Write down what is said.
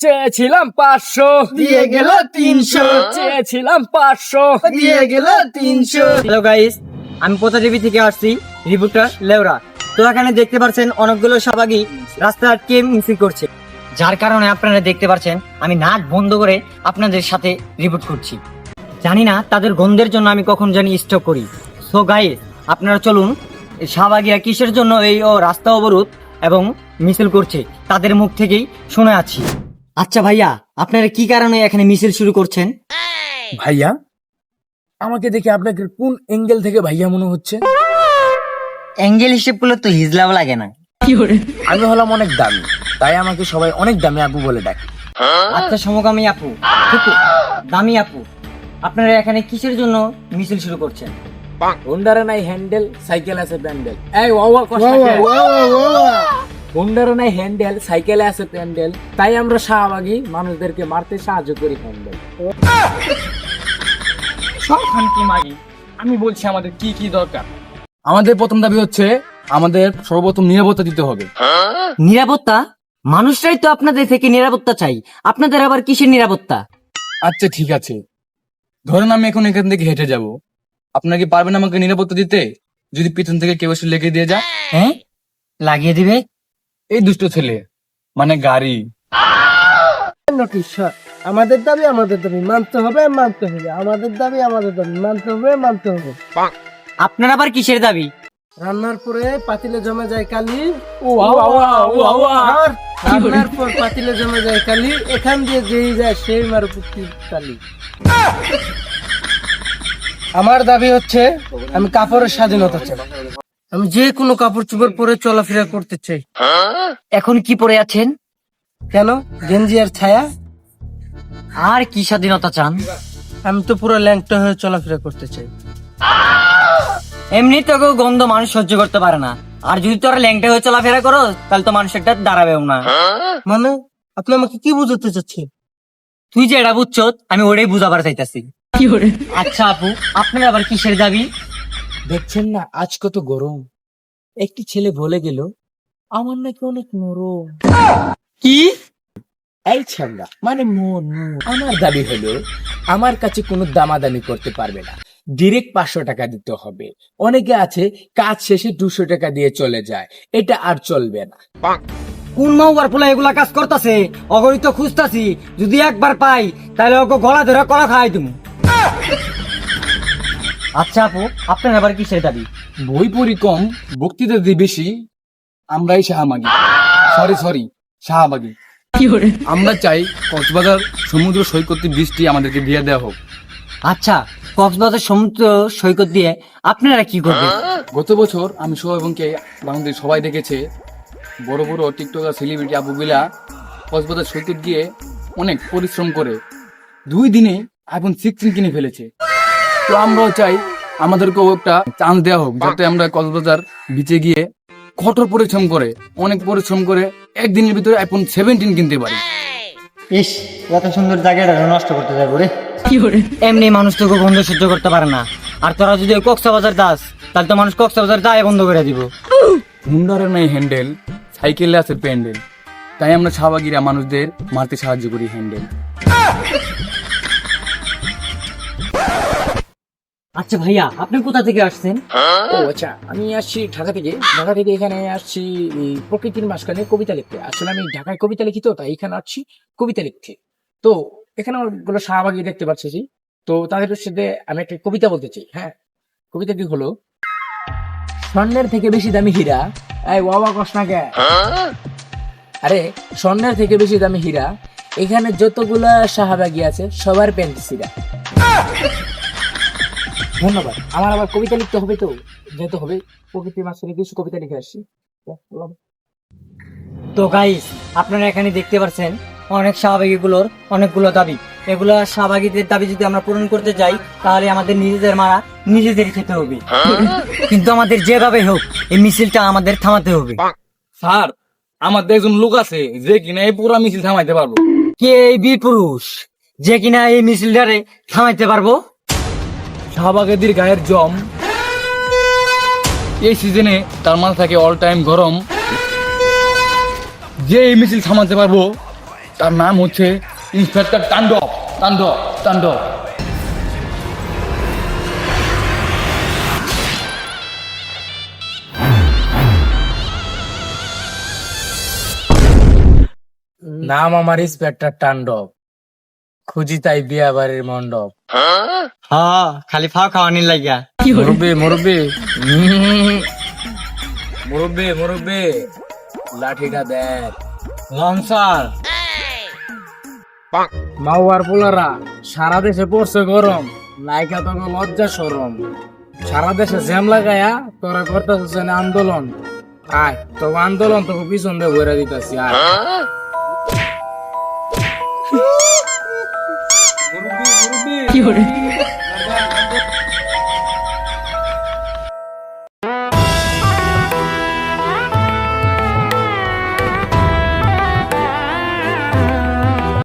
চেয়েছিলাম 500 দিয়ে গেল 300, চেয়েছিলাম 500 দিয়ে গেল 300। হ্যালো গাইস, আমি পোতা টিভি থেকে আসছি, রিপোর্টার লেওরা। তো এখানে দেখতে পাচ্ছেন অনেকগুলো শাহবাগী রাস্তা আটকে মিছিল করছে, যার কারণে আপনারা দেখতে পাচ্ছেন আমি নাক বন্ধ করে আপনাদের সাথে রিপোর্ট করছি। জানি না তাদের গন্ধের জন্য আমি কখন জানি স্টপ করি। সো গাইস, আপনারা চলুন শাহবাগীরা কিসের জন্য এই রাস্তা অবরোধ এবং মিছিল করছে তাদের মুখ থেকেই শুনে আছি। আচ্ছা ভাইয়া, আপনারা কি কারণে এখানে মিছিল শুরু করছেন? ভাইয়া, আমাকে দেখে আপনাকে কোন অ্যাঙ্গেল থেকে ভাইয়া মনে হচ্ছে? অ্যাঙ্গেল হিসেব করলে তো হিজলাও লাগে না। আমি হলাম অনেক দামি, তাই আমাকে সবাই অনেক দামি আপু বলে ডাকে। আচ্ছা সমকামী আপু, ঠিক দামি আপু, আপনারা এখানে কিসের জন্য মিছিল শুরু করছেন? হোন্ডারে নাই হ্যান্ডেল, সাইকেল আছে প্যান্ডেল। এই ওয়া হোন্ডারে নাই হ্যান্ডেল, সাইকেলে আছে প্যান্ডেল, তাই আমরা শাহবাগী মানুষদেরকে মারতে সাহায্য করি হ্যান্ডেল। সব শান্তি মাগি, আমি বলছি আমাদের কি কি দরকার। আমাদের প্রথম দাবি হচ্ছে আমাদের সর্বপ্রথম নিরাপত্তা দিতে হবে। নিরাপত্তা? মানুষরাই তো আপনাদের থেকে নিরাপত্তা চাই, আপনাদের আবার কিসের নিরাপত্তা? আচ্ছা ঠিক আছে, ধরেন আমি এখন এখান থেকে হেঁটে যাব, আপনারা কি পারবেন আমাকে নিরাপত্তা দিতে যদি পিছন থেকে কেউ এসে লেগে দিয়ে যায়? হ্যাঁ, লাগিয়ে দিবে। এই দুষ্ট ছেলে, মানে গাড়ি। নোটিশ স্যার, আমাদের দাবি মানতে হবে, আমাদের দাবি মানতে হবে। আপনার আবার কিসের দাবি? রান্নার পরে পাতিলে জমে যায় কালি, আর রান্নার পর পাতিলে জমে যায় কালি, এখান দিয়ে যেই যায় সেই মার পুষ্টি কালি। আমার দাবি হচ্ছে আমি কাপড়ের স্বাধীনতা চাই, আমি যে কোনো কাপড় চোপড় পরে চলাফেরা করতে চাই। এখন কি পরে আছেন? কেন? গেঞ্জি আর ছায়া। আর কি স্বাধীনতা চান? আমি তো পুরো ল্যাংটা হয়ে চলাফেরা করতে চাই। এমনি তো কেউ গন্ধ মানুষ সহ্য করতে পারে না, আর যদি তোরা ল্যাংটা হয়ে চলাফেরা করো তাহলে তো মানুষ একটা দাঁড়াবেও না। মানে আপনি আমাকে কি বুঝাতে চাচ্ছেন? তুই যে এটা বুঝছো আমি ওটাই বুঝাবার চাইতাছি। আচ্ছা আপু, আপনার আবার কিসের দাবি? দেখছেন না আজ কত গরম, একটি ছেলে বলে গেল আমার নাকি অনেক নরম। কি? এই ছামড়া, মানে মন। আমার দাবি হলো আমার কাছে কোনো দামাদামি করতে পারবে না, ডিরেক্ট 500 টাকা দিতে হবে। অনেকে আছে কাজ শেষে 200 টাকা দিয়ে চলে যায়, এটা আর চলবে না। কোন মাউবার পোলা এগুলা কাজ করতেছে? অগরিত খুঁজতাছি, যদি একবার পাই তাহলে ওকে গলা ধরে কলা খাওয়াই তুমি। আচ্ছা আপু, আপনার আবার কিসের দাবি? বই পড়ি কম, বক্তৃতা দিই বেশি, আমরাই শাহবাগী। সরি শাহবাগী। আমরা চাই কক্সবাজার সমুদ্র সৈকতে বৃষ্টি আমাদেরকে দিয়ে দেওয়া হোক। আচ্ছা, কক্সবাজার সমুদ্র সৈকত দিয়ে আপনারা কি করবেন? গত বছর আমি সহ এবং কে বাংলাদেশ সবাই দেখেছে, বড় বড় টিকটকার সেলিব্রিটি আপুগুলা কক্সবাজার সৈকত গিয়ে অনেক পরিশ্রম করে 2 দিনে আইফোন 16 কিনে ফেলেছে। তো আমরাও চাই আমাদেরকেও একটা চান্স দেওয়া হোক, যাতে আমরা কক্সবাজার বিচে গিয়ে কঠোর পরিশ্রম করে, অনেক পরিশ্রম করে একদিনের ভিতরে আইফোন 17 কিনতে পারি। ইস, এত সুন্দর জায়গাটা নষ্ট করতে যাবো রে। এমনি মানুষ তো গন্ধ সহ্য করতে পারে না, আর তোরা যদি কক্সবাজার দাস তাহলে তো মানুষ কক্সবাজার যায় বন্ধ করে দিব। হুন্ডারে নাই হ্যান্ডেল, সাইকেলে আছে প্যান্ডেল, তাই আমরা শাহবাগীরা মানুষদের মারতে সাহায্য করি হ্যান্ডেল। আচ্ছা ভাইয়া, আপনি কোথা থেকে আসছেন? ও আচ্ছা, আমি আসছি ঢাকা থেকে। এখানে আসছি এই প্রকৃতির মাঝখানে কবিতা লিখতে। আসলে আমি ঢাকায় কবিতা লিখি, তো তাই এখানে আসছি কবিতা লিখতে। তো এখানে অনেকগুলো শাহবাগী দেখতে পাচ্ছি, তো তাদের সাথে আমি একটা কবিতা বলতে চাই। হ্যাঁ, কবিতাটি হলো স্বর্ণের থেকে বেশি দামি হীরা। এই বাবা কৃষ্ণা কে, আরে স্বর্ণের থেকে বেশি দামি হীরা, এখানে যতগুলা শাহবাগী আছে সবার প্যান্ট ছিঁড়া। ধন্যবাদ। আমার আবার কবিতা লিখতে হবে, তো যেতে হবে প্রকৃতির মাঝখানে কিছু কবিতা লিখে আসছি। তো গাইস, আপনারা এখানে দেখতে পাচ্ছেন অনেক শাহবাগীগুলোর অনেকগুলো দাবি। এগুলো শাহবাগীদের দাবি যদি আমরা পূরণ করতে যাই তাহলে আমাদের নিজেদের মারা নিজেদের খেতে হবে, কিন্তু আমাদের যেভাবে হোক এই মিছিলটা আমাদের থামাতে হবে। স্যার, আমাদের একজন লোক আছে যে কিনা এই পুরো মিছিল থামাইতে পারবো। কে এই বীর পুরুষ যে কিনা এই মিছিলটারে থামাইতে পারবো? শাহবাগীদের গায়ের জম, এই সিজনে তার মাথা থাকে অল টাইম গরম। যে এই মিছিল থামাতে পারবো তার নাম হচ্ছে ইন্সপেক্টর তাণ্ডব তাণ্ডব তাণ্ডব। নাম আমার ইন্সপেক্টর তাণ্ডব, খুঁজি তাই বিয়া বাড়ির মণ্ডপ। হ্যাঁ, খালি ফাও খাওয়ানির লাগিয়া। মুরব্বী মুরব্বী মুরব্বী মুরব্বী, লাঠিটা দেখ। লঞ্চার মাওয়ার পোলারা, সারা দেশে পড়ছে গরম, নায়িকা তোকে লজ্জা সরম। সারা দেশে জ্যাম লাগায়া তোরা করতেছে আন্দোলন। আয় তোকে আন্দোলন তোকে পিছন দিয়ে ভরে দিতেছি। আয় মুরব্বী মুরব্বী